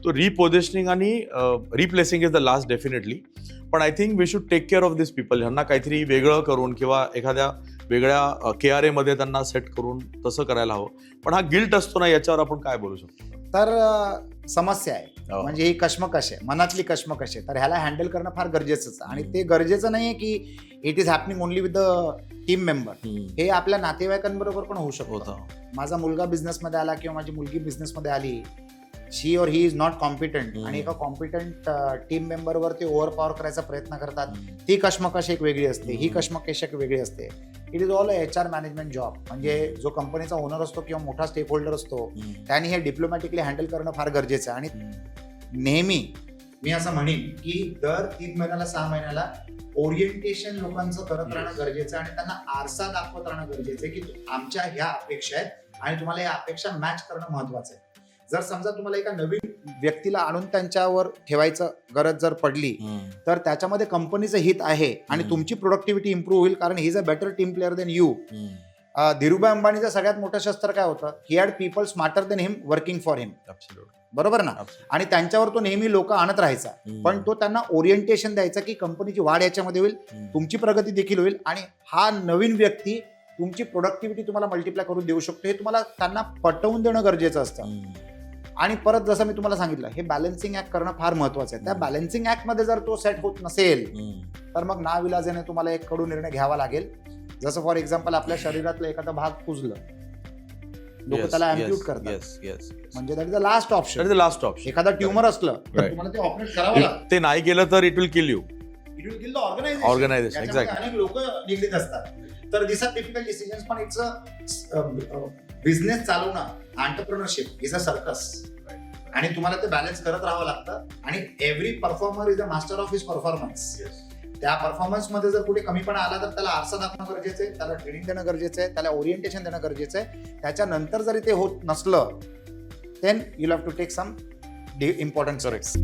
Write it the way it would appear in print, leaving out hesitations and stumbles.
तो रिपोझिशनिंग आणि replacing is the last definitely. पण I think we should take care of this people. ह्यांना काहीतरी वेगळं करून किंवा एखाद्या वेगळ्या KRA मध्ये त्यांना सेट करून तसं करायला हवं. पण हा गिल्ट असतो ना, याच्यावर आपण काय बोलू शकतो? तर समस्या आहे, म्हणजे ही कश्मकश आहे, मनातली कश्मकश आहे. तर ह्याला हँडल करणं फार गरजेचंच. आणि ते गरजेचं नाहीये की it is happening only with the team member. हे आपल्या नातेवाईकांबरोबर पण होऊ शकतं. माझा मुलगा बिझनेसमध्ये आला किंवा माझी मुलगी बिझनेसमध्ये आली, शी और ही इज नॉट कॉम्पिटंट, आणि एका कॉम्पिटंट टीम मेंबरवर ते ओव्हर पॉवर करायचा प्रयत्न करतात. ती कश्मकश एक वेगळी असते, ही कश्मकश एक वेगळी असते. It is all HR management job. म्हणजे जो कंपनीचा ओनर असतो किंवा मोठा स्टेक होल्डर असतो, त्यांनी हे डिप्लोमॅटिकली हँडल करणं फार गरजेचं आहे. आणि नेहमी मी असं म्हणेन की दर 3 महिन्याला 6 महिन्याला ओरिएंटेशन लोकांचं करत राहणं गरजेचं आहे. आणि त्यांना आरसा दाखवत राहणं गरजेचं आहे की आमच्या ह्या अपेक्षा आहेत आणि तुम्हाला या अपेक्षा मॅच करणं महत्वाचं आहे. जर समजा तुम्हाला एका नवीन व्यक्तीला आणून त्यांच्यावर ठेवायचं गरज जर पडली, तर त्याच्यामध्ये कंपनीचं हित आहे आणि तुमची प्रोडक्टिव्हिटी इम्प्रूव्ह होईल, कारण he is a better team player than you. Dhirubhai अंबानीचं सगळ्यात मोठं शस्त्र काय होतं? He had people smarter than him working for him. बरोबर ना? आणि त्यांच्यावर तो नेहमी लोक आणत राहायचा. पण तो त्यांना ओरिएंटेशन द्यायचा की कंपनीची वाढ याच्यामध्ये होईल, तुमची प्रगती देखील होईल, आणि हा नवीन व्यक्ती तुमची प्रोडक्टिव्हिटी तुम्हाला मल्टिप्लाय करून देऊ शकतो. हे तुम्हाला त्यांना पटवून देणं गरजेचं असतं. आणि परत जसं मी तुम्हाला सांगितलं, हे बॅलन्सिंग ऍक्ट करणं फार महत्वाचं आहे. त्या बॅलन्सिंग ऍक्ट मध्ये जर तो सेट होत नसेल, तर मग नाविलाजाने तुम्हाला एक कडू निर्णय घ्यावा लागेल. जसं फॉर एक्झाम्पल, आपल्या शरीरातलं एखादा भाग कुजलं, लोक त्याला अँप्यूट करतात. म्हणजे that is the last option. एखादा ट्युमर असलं तर तुम्हाला ते ऑपरेट करावं लागतं. ते नाही केलं तर it will kill you. It will kill the organization. Organization, exactly. अनेक लोक निगडीत असतात. तर दिस आर टिपिकल डिसिजन्स. पण इट्स बिझनेस चालवणं, एंटरप्रेन्योरशिप इज अ सर्कस. आणि तुम्हाला ते बॅलन्स करत राहावं लागतं. आणि every performer is a master of his performance. त्या परफॉर्मन्स मध्ये जर कुठे कमीपणा आला तर त्याला आरसा दाखवणं गरजेचं आहे, त्याला ट्रेनिंग देणं गरजेचं आहे, त्याला ओरिएंटेशन देणं गरजेचं आहे. त्याच्यानंतर जरी ते होत नसलं, then you have to take some important steps.